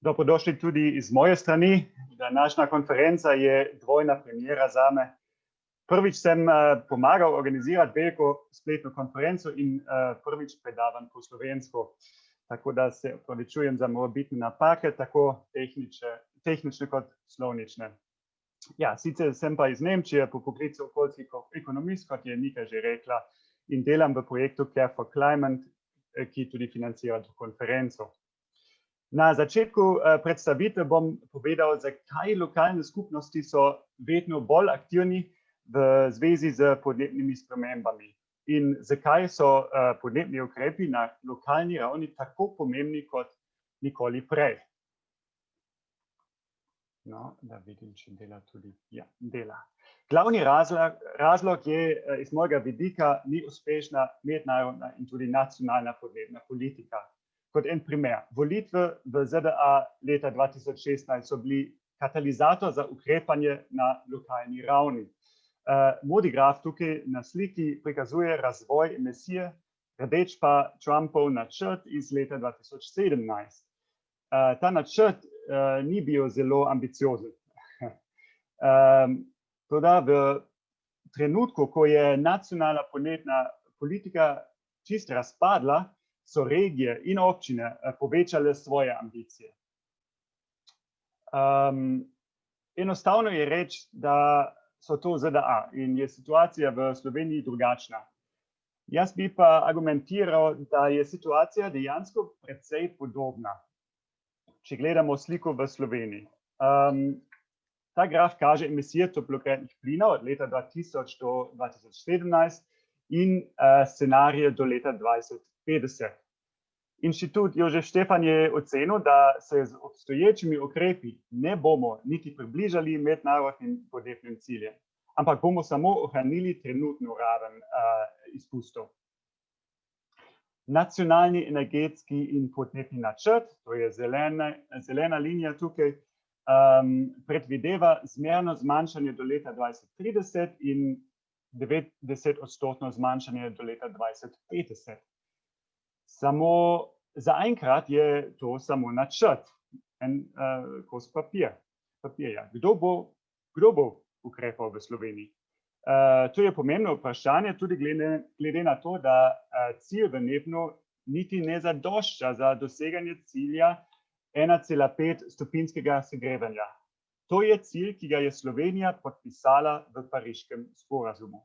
Dobrodošli tudi iz moje strani. Današnja konferenca je dvojna premiera zame. Prvič sem pomagal organizirati veliko spletno konferenco in prvič predavam po slovensko. Tako da se opravičujem za morebitne napake, tako tehnične kot slovnične. Ja, sicer sem pa iz Nemčije, po poklicu okoljski ekonomist, kot je Nika že rekla, in delam v projektu Care for Climate, ki tudi financira to konferenco. Na začetku predstavitve bom povedal, zakaj lokalne skupnosti so vedno bolj aktivni v zvezi z podnebnimi spremembami in zakaj so podnebni ukrepi na lokalni ravni tako pomembni kot nikoli prej. No, da vidim, če dela tudi. Ja, dela. Glavni razlog je iz mojega vidika ni uspešna mednarodna in tudi nacionalna podnebna politika. Kot en primer, volitve v ZDA leta 2016 so bili katalizator za ukrepanje na lokalni ravni. Modri graf tukaj na sliki prikazuje razvoj emisije, rdeč pa Trumpov načrt iz leta 2017. Ta načrt ni bil zelo ambiciozen. Toda v trenutku, ko je nacionalna podnebna politika čisto razpadla, so regije in občine povečale svoje ambicije. Enostavno je reči, da so to ZDA in je situacija v Sloveniji drugačna. Jaz bi pa argumentiral, da je situacija dejansko precej podobna, če gledamo sliko v Sloveniji. Ta graf kaže emisije toplogrednih plinov od leta 2000 do 2017 in scenarije do leta 2050. Inštitut Jožef Stefan je ocenil, da se z obstoječimi ukrepi ne bomo niti približali mednarodnim podnebnim ciljem, ampak bomo samo ohranili trenutno raven izpustov. Nacionalni energetski in podnebni načrt, to je zelena linija tukaj, predvideva zmerno zmanjšanje do leta 2030 in 90% zmanjšanje do leta 2050. Samo zaenkrat je to samo načrt, en kos papirja. Kdo bo ukrepal v Sloveniji? To je pomembno vprašanje, tudi glede na to, da cilj v NEPN-u niti ne zadošča za doseganje cilja 1,5 stopinjskega segrevanja. To je cilj, ki ga je Slovenija podpisala v Pariškem sporazumu.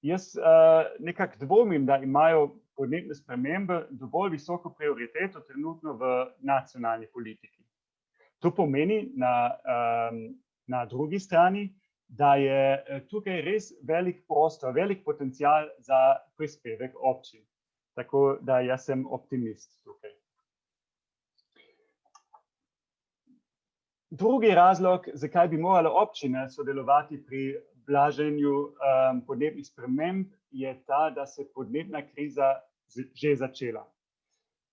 Jaz nekako dvomim, da imajo podnebne spremembe dovolj visoko prioriteto trenutno v nacionalni politiki. To pomeni na drugi strani, da je tukaj res velik prostor, velik potencial za prispevek občin. Tako da jaz sem optimist tukaj. Drugi razlog, zakaj bi morale občine sodelovati pri blaženju podnebnih sprememb, je ta, da se podnebna kriza že začela.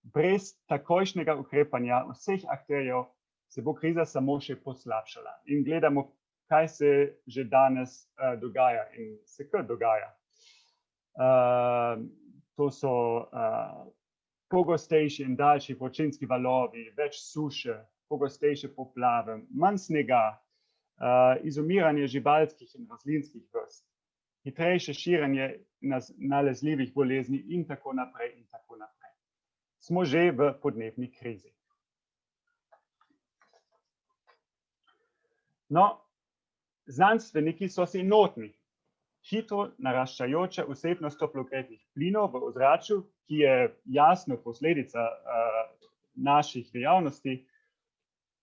Brez takojšnjega ukrepanja vseh akterjev se bo kriza samo še poslabšala. In gledamo, kaj se že danes dogaja in se kar dogaja. To so pogostejši in daljši vročinski valovi, več suše, pogostejše poplave, manj snega, izumiranje živalskih in rastlinskih vrst, hitrejše širjenje nalezljivih bolezni in tako naprej in tako naprej. Smo že v podnebni krizi. No, znanstveniki so si enotni. Hitro naraščajoča vsebnost toplogrednih plinov v ozračju, ki je jasno posledica naših dejavnosti,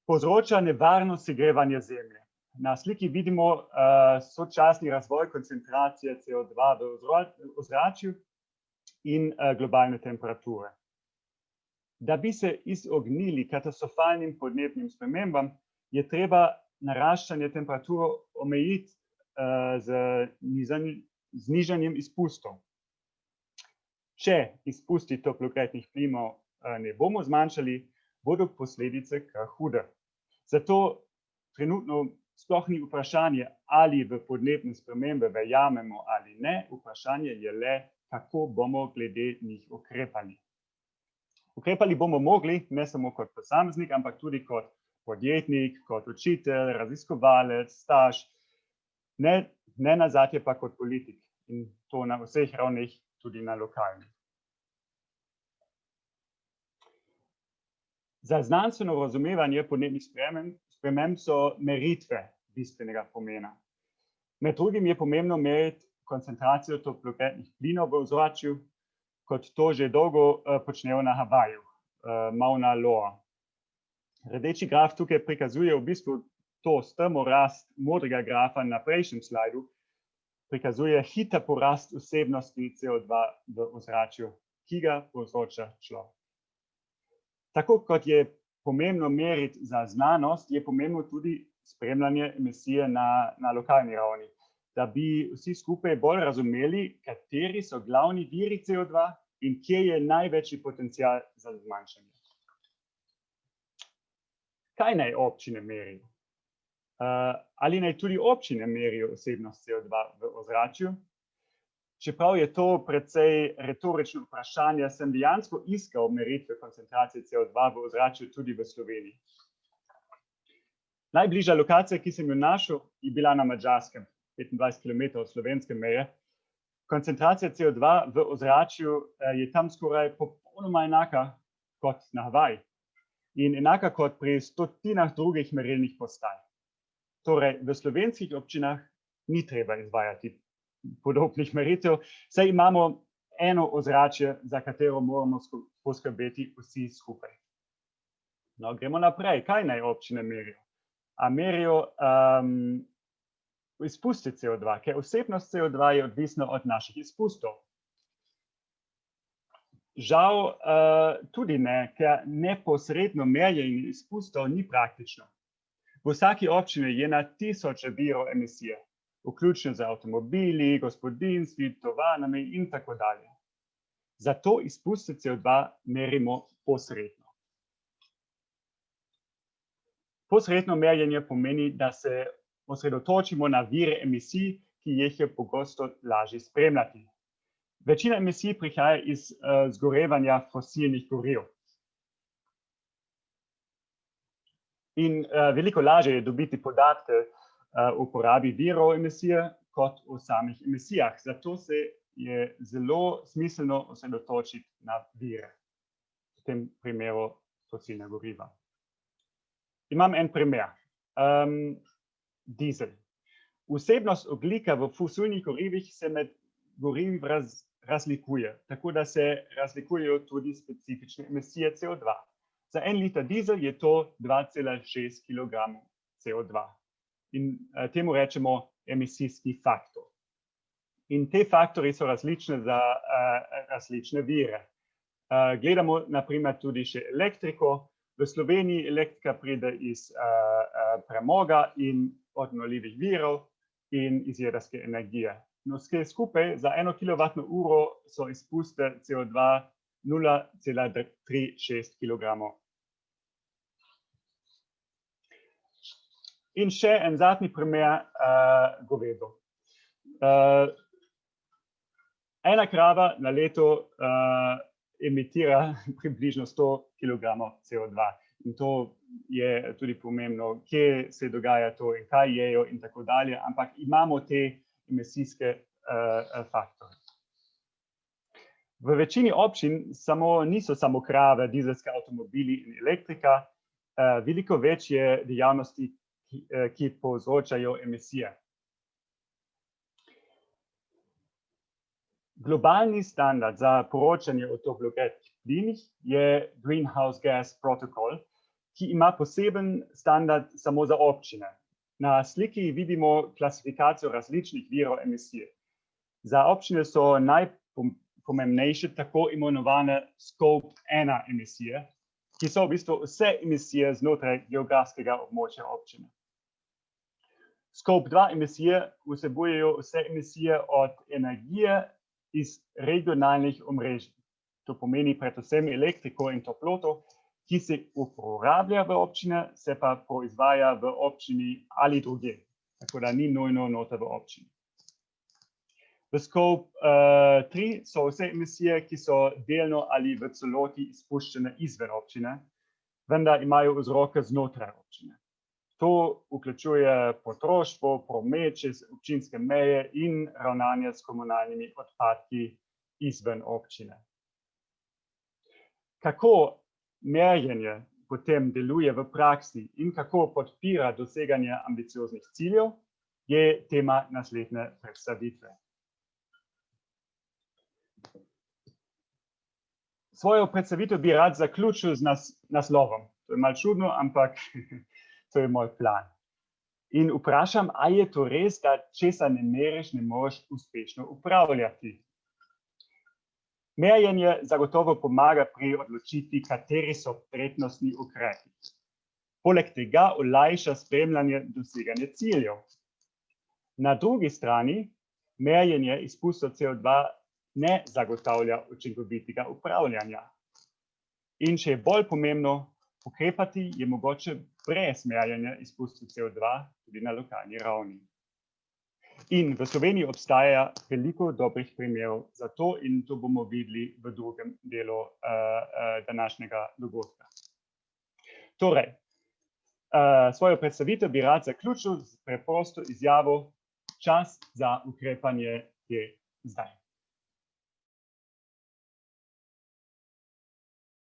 povzroča nevarno segrevanje Zemlje. Na sliki vidimo sočasni razvoj koncentracije CO2 v ozračju in globalne temperature. Da bi se izognili katastrofalnim podnebnim spremembam, je treba naraščanje temperature omejiti z nižanjem izpustov. Če izpusti toplogrednih plinov ne bomo zmanjšali, bodo posledice kar hude. Zato trenutno sploh ni vprašanje, ali v podnebne spremembe verjamemo ali ne, vprašanje je le, kako bomo glede njih ukrepali. Ukrepali bomo mogli, ne samo kot posameznik, ampak tudi kot podjetnik, kot učitelj, raziskovalec, staž, ne nazadnje pa kot politik in to na vseh ravneh, tudi na lokalnih. Za znanstveno razumevanje podnebnih sprememb so meritve bistvenega pomena. Med drugim je pomembno meriti koncentracijo toplogrednih plinov v ozračju, kot to že dolgo počnejo na Havaju, Mauna Loa. Rdeči graf tukaj prikazuje v bistvu to strmo rast, modrega grafa na prejšnjem slajdu prikazuje hiter porast vsebnosti CO2 v ozračju, ki ga povzroča človek. Tako kot je pomembno meriti za znanost, je pomembno tudi spremljanje emisije na lokalni ravni, da bi vsi skupaj bolj razumeli, kateri so glavni viri CO2 in kje je največji potencial za zmanjšanje. Kaj naj občine merijo? Ali naj tudi občine merijo vsebnost CO2 v ozračju? Čeprav je to precej retorično vprašanje, sem dejansko iskal meritve koncentracije CO2 v ozračju tudi v Sloveniji. Najbližja lokacija, ki sem jo našel, je bila na Madžarskem, 25 km od slovenske meje. Koncentracija CO2 v ozračju je tam skoraj popolnoma enaka kot na Havaji in enaka kot pri stotinah drugih merilnih postaj. Torej, v slovenskih občinah ni treba izvajati podobnih meritev, saj imamo eno ozračje, za katero moramo poskrbeti vsi skupaj. No, gremo naprej. Kaj naj občine merijo? A merijo izpusti CO2, ker vsebnost CO2 je odvisna od naših izpustov. Žal tudi ne, ker neposredno merjenje izpustov ni praktično. V vsaki občini je na tisoče virov emisije, vključno z avtomobili, gospodinjstvi, tovarnami in tako dalje. Zato izpuste CO2 merimo posredno. Posredno merjenje pomeni, da se osredotočimo na vire emisij, ki jih je pogosto lažje spremljati. Večina emisij prihaja iz zgorevanja fosilnih goriv. In veliko lažje je dobiti podatke o uporabi virov emisije kot o samih emisijah. Zato se je zelo smiselno osredotočiti na vire, v tem primeru fosilna goriva. Imam en primer. Dizel. Vsebnost ogljika v fosilnih gorivih se med gorivi razlikuje, tako da se razlikujejo tudi specifične emisije CO2. Za 1 liter dizel je to 2,6 kg CO2 in temu rečemo emisijski faktor. In te faktori so različne za različne vire. Gledamo na primer tudi še elektriko. V Sloveniji elektrika pride iz premoga in obnovljivih virov in iz jedrske energije. No, skupaj za 1 kWh so izpuste CO2 0,36 kg. In še en zadnji primer, govedo. Ena krava na leto emitira približno 100 kg CO2. In to je tudi pomembno, kje se dogaja to in kaj jejo in tako dalje, ampak imamo te emisijske faktore. V večini občin niso samo krave, dizelski avtomobili in elektrika, veliko več je dejavnosti, ki povzročajo emisije. Globalni standard za poročanje o toplogrednih plinih je Greenhouse Gas Protocol, ki ima poseben standard samo za občine. Na sliki vidimo klasifikacijo različnih virov emisije. Za občine so najpomembnejše tako imenovane Scope 1 emisije, ki so v bistvu vse emisije znotraj geografskega območja občine. Scope 2 emisije vsebujejo vse emisije od energije iz regionalnih omrežij. To pomeni predvsem elektriko in toploto, ki se uporablja v občine, se pa proizvaja v občini ali drugje. Tako da ni nujno noter v občini. V scope 3 so vse emisije, ki so delno ali v celoti izpuščene izven občine, vendar imajo vzroke znotraj občine. To vključuje potroštvo, promet čez občinske meje in ravnanje s komunalnimi odpadki izven občine. Kako merjenje potem deluje v praksi in kako podpira doseganje ambicioznih ciljev, je tema naslednje predstavitve. Svojo predstavitev bi rad zaključil z naslovom. To je malo čudno, ampak to je moj plan. In vprašam, ali je to res, da česa ne meriš, ne moreš uspešno upravljati. Merjenje zagotovo pomaga pri odločitvi, kateri so prednostni ukrepi. Poleg tega olajša spremljanje doseganja ciljev. Na drugi strani merjenje izpustov CO2 ne zagotavlja učinkovitega upravljanja. In če je bolj pomembno, ukrepati je mogoče brez merjenja izpustov CO2 tudi na lokalni ravni. In v Sloveniji obstaja veliko dobrih primerov za to in to bomo videli v drugem delu današnjega dogodka. Torej, svojo predstavitev bi rad zaključil z preprosto izjavo: čas za ukrepanje je zdaj.